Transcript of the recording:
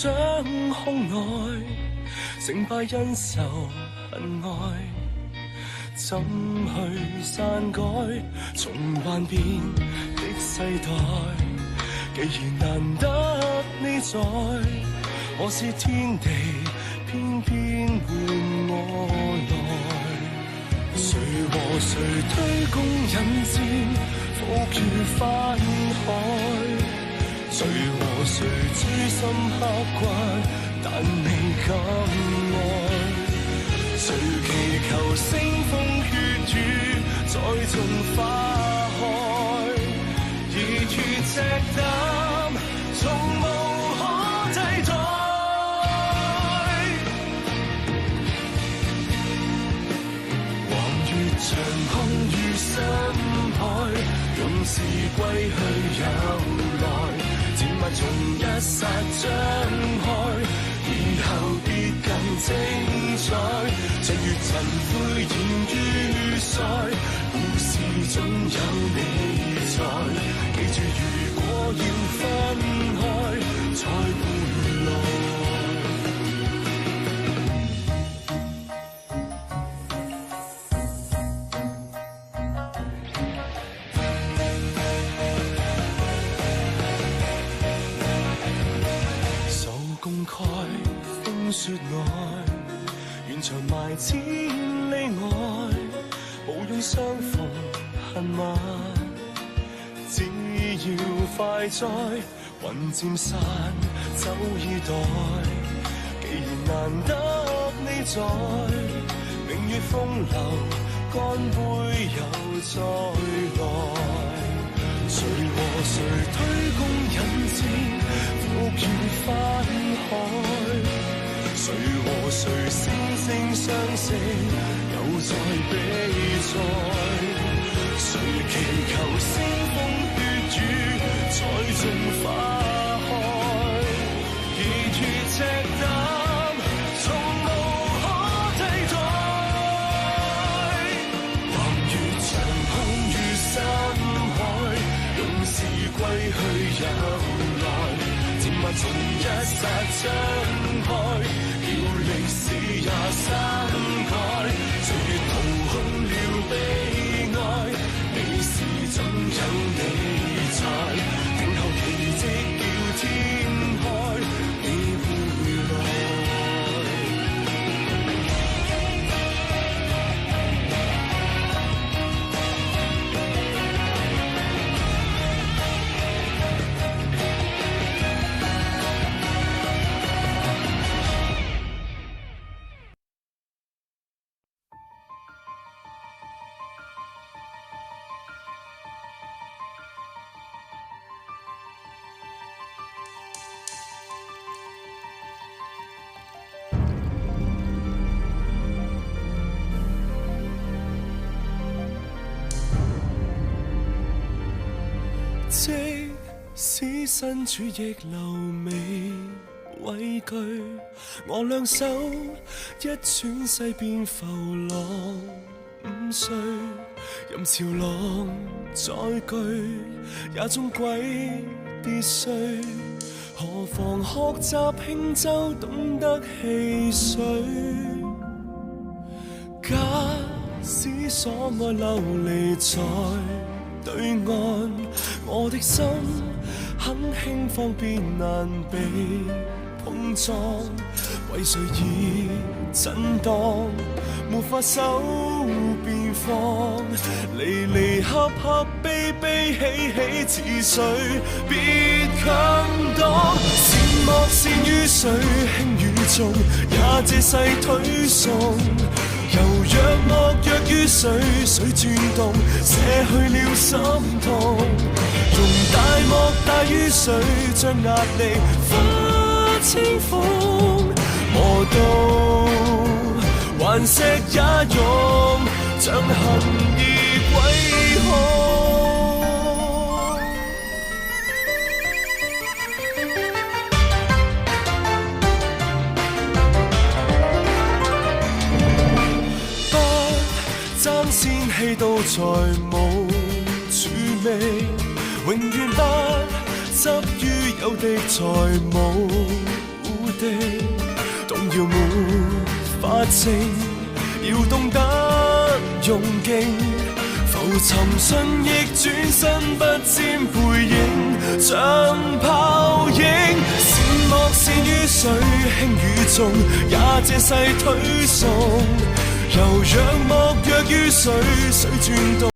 掌控內，成敗因仇恨愛，怎去篡改從幻變的世代？既然難得你在，何是天地偏偏換我來？誰和誰推弓引箭，伏於翻海？誰和誰誅心刻骨，但未敢愛？誰祈求腥風血雨再種花開？熱血赤膽，從無可替代。橫越長空與深海，用時歸去有來。漸密從一剎張開，以後必更精彩。歲月塵灰染於腮，故事中有你在。記住，如果要分開，才回來。雪外，原長埋千里外，無用相逢恨晚。只要快哉，雲漸散，走以待。既然難得你在，明月風流，乾杯又再來。誰和誰推弓引箭，伏於翻海？誰和誰惺惺相惜，又在比賽？誰祈求腥風血雨再種花開？熱血赤膽，從無可替代。橫越長空與深海，用時歸去有來。漸密從一剎張開，叫歷史也刪改。歲月掏空了悲哀，你是總有你在。靜候奇蹟叫天開，你回來。即使身處逆流未畏懼，我兩手一轉世變浮浪5歲，任潮浪再巨，也終歸跌碎。何妨學習輕舟，懂得戲水。假使所愛流離在對岸，我的心很輕放，便難被碰撞。為誰而震盪，沒法收便放。離離合合，悲悲喜喜，似水別強擋。善惡善於水，輕與重，也這世推送。柔若惡若於水，水轉動，捨去了心痛。容大莫大於水，將壓力化清風。磨刀頑石也用，像行義歸空。爭先氣到才無處味，永遠不執於有的財務的，動搖沒法靜，要懂得用勁。浮沉順逆轉身不沾背影，像泡影。善惡善於水，輕與重，也借勢推送。悠若莫若於水，水轉動。